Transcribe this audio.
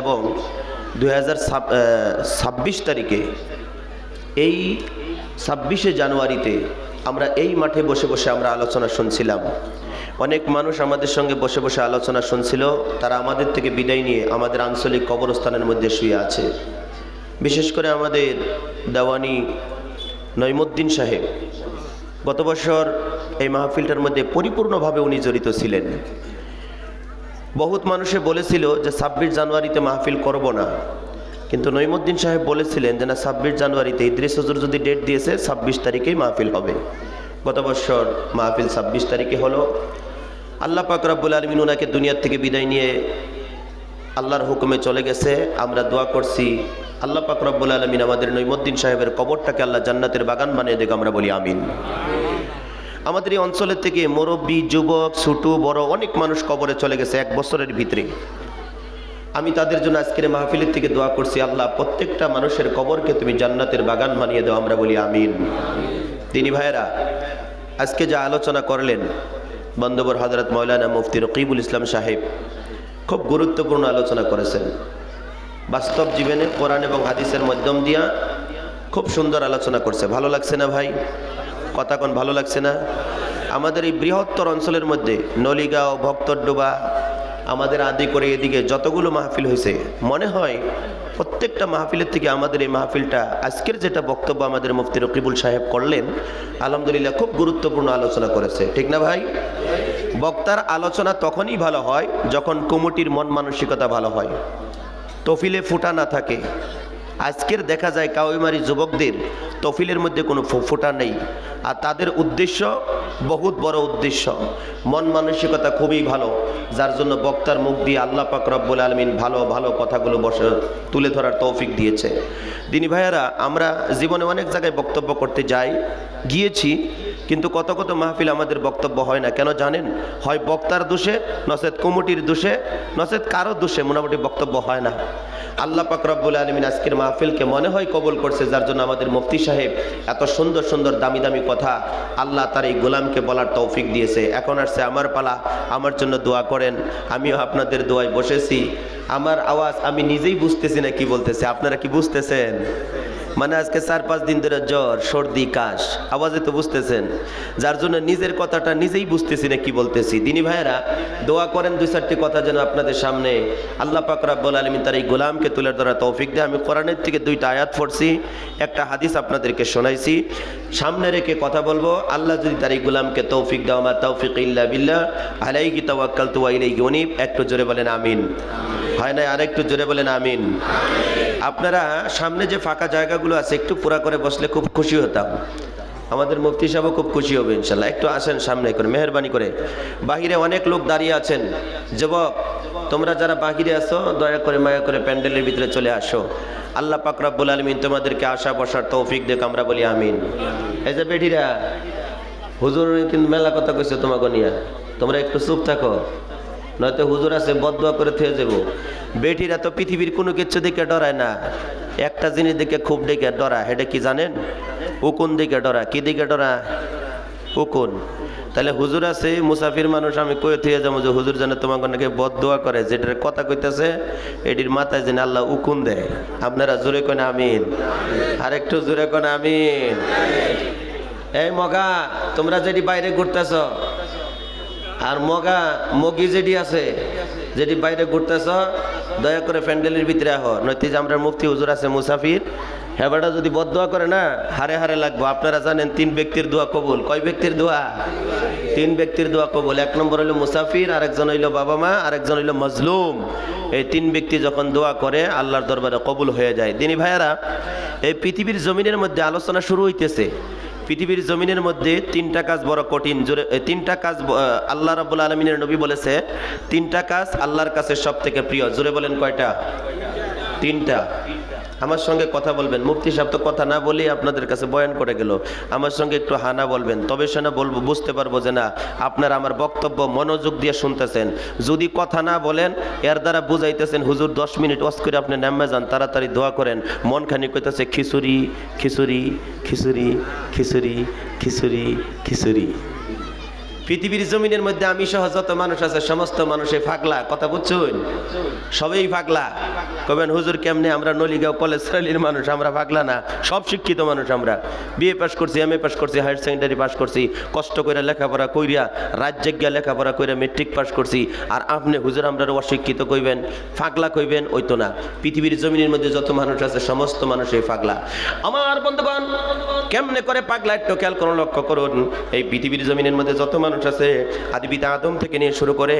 এবং 2026 তারিখে এই 26শে জানুয়ারিতে আমরা এই মাঠে বসে বসে আমরা আলোচনা শুনছিলাম। অনেক মানুষ আমাদের সঙ্গে বসে বসে আলোচনা শুনছিল, তারা আমাদের থেকে বিদায় নিয়ে আমাদের আঞ্চলিক কবরস্থানের মধ্যে শুয়ে আছে। বিশেষ করে আমাদের দেওয়ানি নঈমুদ্দিন সাহেব গত বছর এই মাহফিলটার মধ্যে পরিপূর্ণভাবে উনি জড়িত ছিলেন। বহুত মানুষে বলেছিল যে 26 জানুয়ারিতে মাহফিল করব না, কিন্তু নঈমুদ্দিন সাহেব বলেছিলেন যে না, 26 জানুয়ারিতে ইদ্রিস হুজুর যদি ডেট দিয়েছে 26 তারিখেই মাহফিল হবে। গত বছর মাহফিল 26 তারিখে হলো। আল্লাহ পাক রব্বুল আলামিন ওনাকে দুনিয়ার থেকে বিদায় নিয়ে আল্লাহর হুকুমে চলে গেছে। আমরা দোয়া করছি আল্লাহ পাক রব্বুল আলামিন আমাদের নঈমুদ্দিন সাহেবের কবরটাকে আল্লাহ জান্নাতের বাগান বানিয়ে দেখ, আমরা বলি আমিন। আমাদের এই অঞ্চলের থেকে মুরব্বী, যুবক, ছোট বড় অনেক মানুষ কবরে চলে গেছে এক বছরের ভিতরে। আমি তাদের জন্য আজকের মাহফিলের থেকে দোয়া করছি, আল্লাহ প্রত্যেকটা মানুষের কবরকে তুমি জান্নাতের বাগান বানিয়ে দাও, আমরা বলি আমিন। তিনি ভাইয়েরা, আজকে যা আলোচনা করলেন বন্ধুবর হযরত মাওলানা মুফতি রকিবুল ইসলাম সাহেব খুব গুরুত্বপূর্ণ আলোচনা করেছেন। বাস্তব জীবনে কোরআন এবং হাদিসের মাধ্যম দিয়া খুব সুন্দর আলোচনা করছে। ভালো লাগছে না ভাই? কথা কোন ভালো লাগছে না? আমাদের এই বৃহত্তর অঞ্চলের মধ্যে নলিগাঁও, ভক্তরডোবা, আমাদের আদি করে এদিকে যতগুলো মাহফিল হয়েছে, মনে হয় প্রত্যেকটা মাহফিলের থেকে আমাদের এই মাহফিলটা, আজকের যেটা বক্তব্য আমাদের মুফতি রকিবুল সাহেব করলেন, আলহামদুলিল্লাহ খুব গুরুত্বপূর্ণ আলোচনা করেছে। ঠিক না ভাই? বক্তার আলোচনা তখনই ভালো হয় যখন কমিটির মন মানসিকতা ভালো হয়, তফিলে ফুটা না থাকে। আজকের দেখা যায় কাউইমারি যুবকদের তফিলের মধ্যে কোনো ফুটা নেই, আর তাদের উদ্দেশ্য বহুত বড় উদ্দেশ্য, মন মানসিকতা খুবই ভালো, যার জন্য বক্তার মুখ দিয়ে আল্লাহ পাক রব্বুল আলামিন ভালো ভালো কথাগুলো তুলে ধরার তৌফিক দিয়েছে। দিনী ভাইয়েরা, আমরা জীবনে অনেক জায়গায় বক্তব্য করতে গিয়েছি, কিন্তু কত কত মাহফিল আমাদের বক্তব্য হয় না। কেন জানেন? হয় বক্তার দোষে, নচেত কমিটির দোষে, নচেত কারো দোষে মোটামুটি বক্তব্য হয় না। আল্লাহ পাক রব্বুল আলামিন আজকের মাহফিলকে মনে হয় কবুল করছে, যার জন্য আমাদের মুফতি সাহেব এত সুন্দর সুন্দর দামি দামি কথা আল্লাহ তার এই গোলামকে বলার তৌফিক দিয়েছে। এখন আসছে আমার পালা, আমার জন্য দোয়া করেন। আমিও আপনাদের দোয়ায় বসেছি। আমার আওয়াজ আমি নিজেই বুঝতেছি না কি বলতেছে, আপনারা কি বুঝতেছেন? মানে আজকে 4-5 দিন ধরে জ্বর, সর্দি, কাশ, আওয়াজে তো বুঝতেছেন, যার জন্য নিজের কথাটা নিজেই বুঝতেছি না কি বলতেছি। দিনী ভাইয়েরা, দোয়া করেন 2-4টি কথা যেন আপনাদের সামনে আল্লাহ পাক রব্বুল আলামিন তার এই গোলামকে তুলে ধরা তৌফিক দেয়। আমি কোরআনের থেকে 2টা আয়াত পড়ছি, একটা হাদিস আপনাদেরকে শোনাইছি, সামনে রেখে কথা বলবো। আল্লাহ যদি তার এই গোলামকে তৌফিক দাও, মা তাওফিক ইল্লা বিল্লাহ, আলাইহি তাওয়াক্কালতু ওয়া ইলাইহি উনীব। একটু জোরে বলেন আমিন। হয় না? আর একটু জোরে বলেন আমিন। আপনারা সামনে যে ফাঁকা জায়গাগুলো আছে একটু পুরা করে বসলে খুব খুশি হতাম। আমাদের মুফতি সাহেবও খুব খুশি হবে ইনশাল্লাহ। একটু আসেন সামনে করে, মেহরবানি করে। বাহিরে অনেক লোক দাঁড়িয়ে আছেন, যুবক তোমরা যারা বাহিরে আসো দয়া করে মায়া করে প্যান্ডেলের ভিতরে চলে আসো। আল্লাহ পাক রব্বুল আলামিন তোমাদেরকে আসা বসার তৌফিক দেখ, আমরা বলি আমিন। এই যে বেটিরা, হুজুর কিন্তু মেলা কথা কইছে তোমাকে নিয়ে, তোমরা একটু চুপ থাকো, নয়তো হুজুর আছে বদদুয়া করে থুয়ে যাবো। বেটিরা তো পৃথিবীর কোনো কিছু দেখে ডরায় না, একটা জিনিস দেখে খুব দেখে ডরা। হেডে কি জানেন? উকুন দেখে ডরা। কি দেখে ডরা? উকুন। তাহলে হুজুর আছে মুসাফির মানুষ, আমি কয়ে থুয়ে যাবো যে হুজুর যেন তোমাকে নাকি বদদুয়া করে, যেটার কথা কইতেছে এটির মাথায় যেন আল্লাহ উকুন দেয়। আপনারা জোরে কোন আমিন। আর একটু জোরে কোন আমিন। এই মগা, তোমরা যেটি বাইরে ঘুরতেছ, আর মগি যেটি আছে, যেটি বাইরে ঘুরতেছ, দয়া করে প্যান্ডেলের ভিতরে আহ, নয়তো যে আমরা মুফতি হুজুর আছে মুসাফির, হেবাটা যদি বদদোয়া করে না, হারে হারে লাগবো। আপনারা জানেন 3 ব্যক্তির দোয়া কবুল। কয় ব্যক্তির দোয়া? 3 ব্যক্তির দোয়া কবুল। 1 নম্বর হইল মুসাফির, আরেকজন হইল বাবা মা, আরেকজন হইল মজলুম। এই 3 ব্যক্তি যখন দোয়া করে আল্লাহর দরবারে কবুল হয়ে যায়। দিনী ভাইয়েরা, এই পৃথিবীর জমিনের মধ্যে আলোচনা শুরু হইতেছে। পৃথিবীর জমিনের মধ্যে 3টা কাজ বড় কঠিন। 3টা কাজ আল্লাহ রাব্বুল আলামিনের নবী বলেছে 3টা কাজ আল্লাহর কাছে সব থেকে প্রিয়। জোরে বলেন কয়টা? 3টা। আমার সঙ্গে কথা বলবেন। মুফতি সাহেব তো কথা না বলেই আপনাদের কাছে বয়ান করে গেল। আমার সঙ্গে একটু হানা বলবেন, তবে সেনা বলবো, বুঝতে পারবো যে না আপনারা আমার বক্তব্য মনোযোগ দিয়ে শুনতেছেন। যদি কথা না বলেন, এর দ্বারা বুঝাইতেছেন হুজুর 10 মিনিট ওয়াজ করে আপনি নামে যান, তাড়াতাড়ি দোয়া করেন। মন খানি কইতেছে খিচুড়ি খিচুড়ি খিচুড়ি খিচুড়ি খিচুড়ি খিচুড়ি। পৃথিবীর জমিনের মধ্যে আমি সহ যত মানুষ আছে সমস্ত মানুষে পাগলা, কথা বুঝছেন? সবাই পাগলা। কবেন হুজুর কেমনে? আমরা নলিগাঁও কলেজ শ্রেণীর মানুষ, আমরা পাগলা না, সব শিক্ষিত মানুষ। আমরা বিএ পাস করছি, এমএ পাস করছি, হায়ার সেকেন্ডারি পাস করছি, কষ্ট করে লেখাপড়া কইরা, রাজ্যে গিয়া লেখাপড়া কইরা মেট্রিক পাস করছি। আর আপনি হুজুর আমরা অশিক্ষিত কইবেন, পাগলা কইবেন? ওই তো না। পৃথিবীর জমিনের মধ্যে যত মানুষ আছে সমস্ত মানুষই পাগলা। আমার বন্ধুগণ, কেমনে করে পাগলা একটু খেয়াল করুন, লক্ষ্য করুন। এই পৃথিবীর জমিনের মধ্যে যত মানুষ আছে আদি পিতা আদম থেকে নিয়ে শুরু করে